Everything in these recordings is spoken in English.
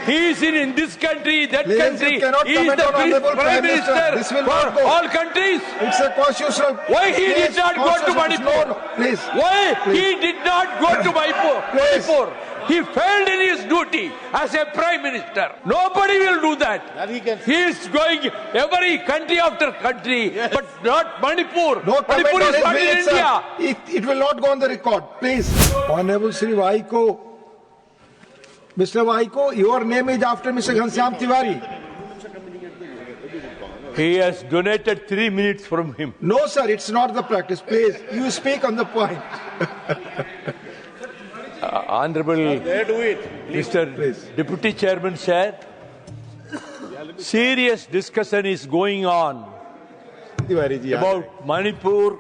He is in this country, that Please, country. you cannot He is comment the on Honorable Prime Minister This will for not go. all countries. It's a constitutional. Why he did Please, not go to constitutional- Manipur? No, please. Why Please. he did not go to Manipur? Please. He failed in his duty as a Prime Minister. Nobody will do that. He is going every country after country, but not Manipur. No comment Manipur on is his not in minutes, India. sir. It will not go on the record. Please. Honorable Sri Vaiko. Mr. Vaiko, your name is after Mr. Ghanshyam Tiwari. He has donated 3 minutes from him. No, sir, it's not the practice. Please, you speak on the point. Honorable Mr. Deputy Chairman said, serious discussion is going on Tiwari ji, about Manipur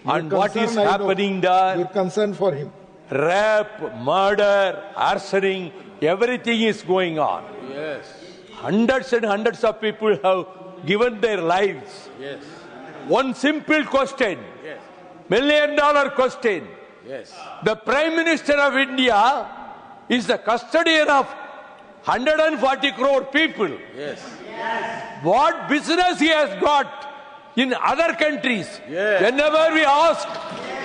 and what is concern, I know. happening there. Your concern for him. Rape, murder, arsoning, everything is going on. Yes. Hundreds and hundreds of people have given their lives. Yes. One simple question, Yes. $1 million question. Yes. The Prime Minister of India is the custodian of 140 crore people. Yes. What business he has got in other countries? Yes. Whenever we ask,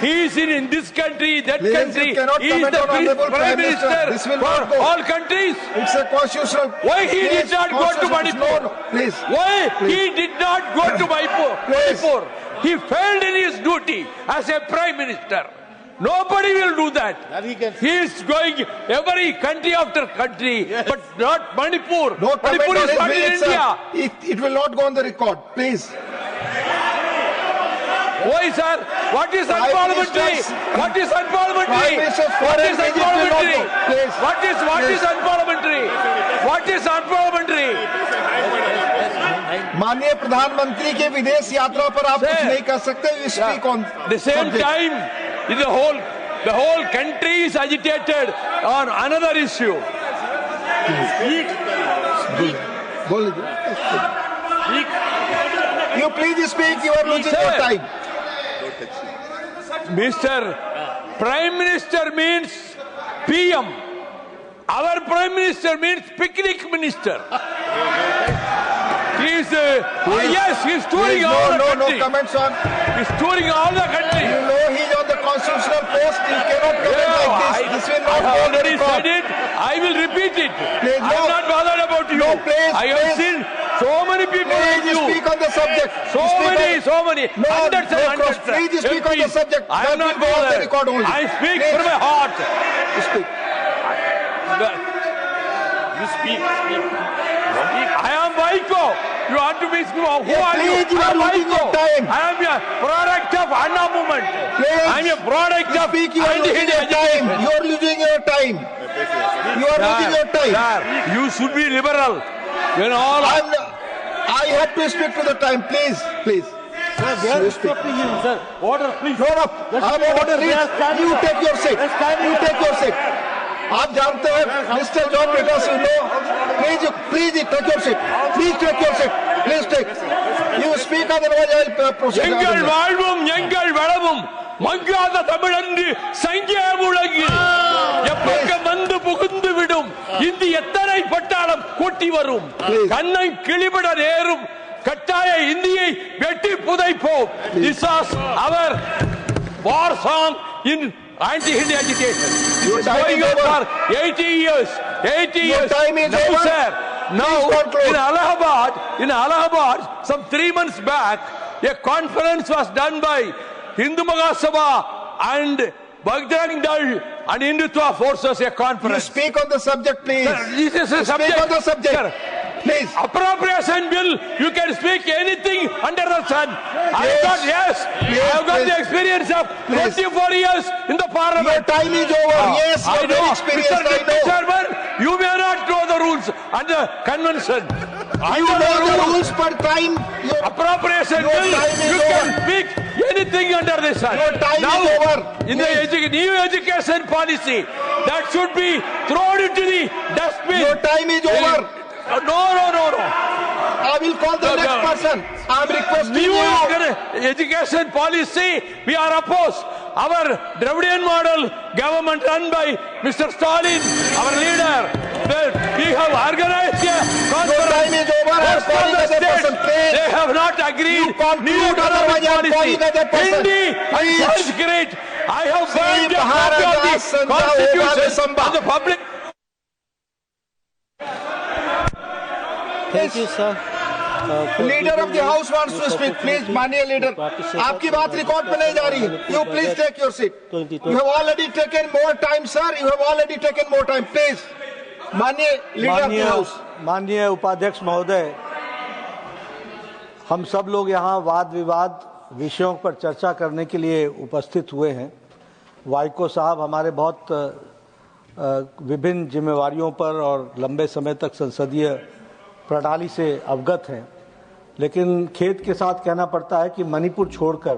he is in this country, that Please, country. you cannot He is comment the on Honorable Prime Minister This will for not go. all countries. It's a constitutional. Why he did Please, not go to constitutional- Manipur? No, please. Why Please. he did not go to Manipur? Please. He failed in his duty as a Prime Minister. Nobody will do that. He is going every country after country, but not Manipur. No comment Manipur on is his not in minutes, India. sir. It will not go on the record. Please. Why, sir? What is unparliamentary? Ministers- What is unparliamentary? Prime Minister's What foreign is visits will not unparliamentary? go. Please. What is Please. unparliamentary? What is unparliamentary? माननीय प्रधानमंत्री के विदेश यात्रा पर आप कुछ Sir. नहीं कर सकते. You speak on The same subject. time, the whole country is agitated on another issue. बोल दीजिए. You please speak. You are losing Sir. your time. Mr. Prime Minister means PM. Our Prime Minister means picnic minister. He is, yes, he is touring Please, all the no country. comments on. He is touring all the country. You know he is on the constitutional post. You cannot comment Yeah, like this. This will not I go on the already record. said it. I will repeat it. Please, I am no. not bothered about you. No, please, I have please. seen so many people like Please you. speak on the subject. So You speak many, on- so many. No, Hundreds and no, hundreds. please speak on the MPs. subject. I That am not will go on the bothered. record only. I speak Please. from my heart. You speak. You speak. I am Vaiko. You want to be who are please, you? you I are am losing your Vaiko. time. I am a product of Anna movement. Please. I am a product You of speak. You are losing anti-Hindu your time. education. You are losing your time. You are losing your time. Sir, you should be liberal. When all I have to speak to the time. Please, please. You speak. Sir, order, please. No, no. I'm order. Please, you take your seat. You take your seat. आप जानते हैं, Mr. John Peters, you know. Please take your seat. Please take your seat. Please take. You speak, otherwise I will proceed. எங்கள் வாழ்வும் எங்கள் வளமும் மங்காத தமிழன்று சங்கிய முழங்கி எப்பக்கம் வந்து புகுந்து விடும் இந்தி எத்தனை பட்டாளம் கூட்டி வரும் கண்ணை கிளிபட நேரும் கட்டாய இந்தியை வெட்டி புதைப்போம். This was our war song in anti-Hindu agitation. Your It's time going is on over. for 80 years. 80 Your years. time is now, over. sir. Now, Please conclude. in Allahabad, some 3 months back, a conference was done by Hindu Mahasabha and Bajrang Dal and Hindutva forces. A You conference. speak on the subject, please. Sir, this is a subject. Speak on the subject. Sir, Please. appropriation bill, you can speak anything under the sun. I have got, yes, Please, I have got please. the experience of Please. 24 years in the Your parliament. time is over. Yes, you I are very know, experienced. Mr. I Deputy know. Chairman, you may not know the rules under convention. You know the rules per time. Appropriation Your bill, time is you can over. speak anything under the sun. Your time now, is over. In the new education policy, that should be thrown into the dustbin. Your time is over. No. I will call the next person. I am requesting New you. education policy, we are opposed. Our Dravidian model government run by Mr. Stalin, our leader, not agreed. You conclude, new economic otherwise I am policy. calling another person. Hindi Please. and Sanskrit. I have Sri burned a copy of Maharaja the Sanja constitution Obalisamba. of the public. Thank you, sir. Leader of the house wants to speak please माननीय leader आपकी बात record पे नहीं जा रही है you please take your seat you have already taken more time sir you have already taken more time please माननीय leader of the house माननीय उपाध्यक्ष महोदय, हम सब लोग यहाँ वाद विवाद विषयों पर चर्चा करने के लिए उपस्थित हुए हैं। वाइको साहब हमारे बहुत विभिन्न जिम्मेवारियों पर और लंबे समय तक संसदीय प्रणाली से अवगत हैं, लेकिन खेद के साथ कहना पड़ता है कि मणिपुर छोड़कर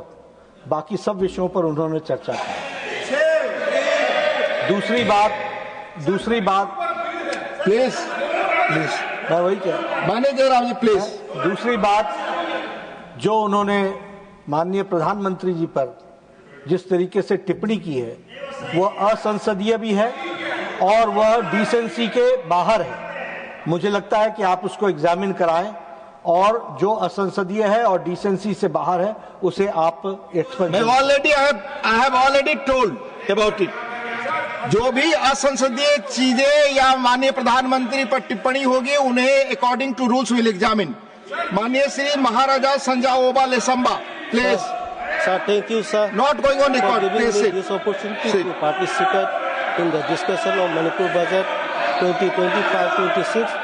बाकी सब विषयों पर उन्होंने चर्चा की। दूसरी बात प्लीज प्लीज मैं वही कह माननीय जयराम जी प्लीज दूसरी बात जो उन्होंने माननीय प्रधानमंत्री जी पर जिस तरीके से टिप्पणी की है वह असंसदीय भी है और वह डिसेंसी के बाहर है। मुझे लगता है कि आप उसको एग्जामिन कराएं और जो असंसदीय है और डिसेंसी से बाहर है उसे आप मैं already I have already told about it. जो भी असंसदीय चीजें या माननीय प्रधानमंत्री पर टिप्पणी होगी उन्हें according to rules will examine. माननीय श्री महाराजा संजा ओबालिसंबा please Sir, thank you, sir. Not going on record. For giving Please me sit. this opportunity Sit. to participate in the discussion of Manipur budget 2025-26.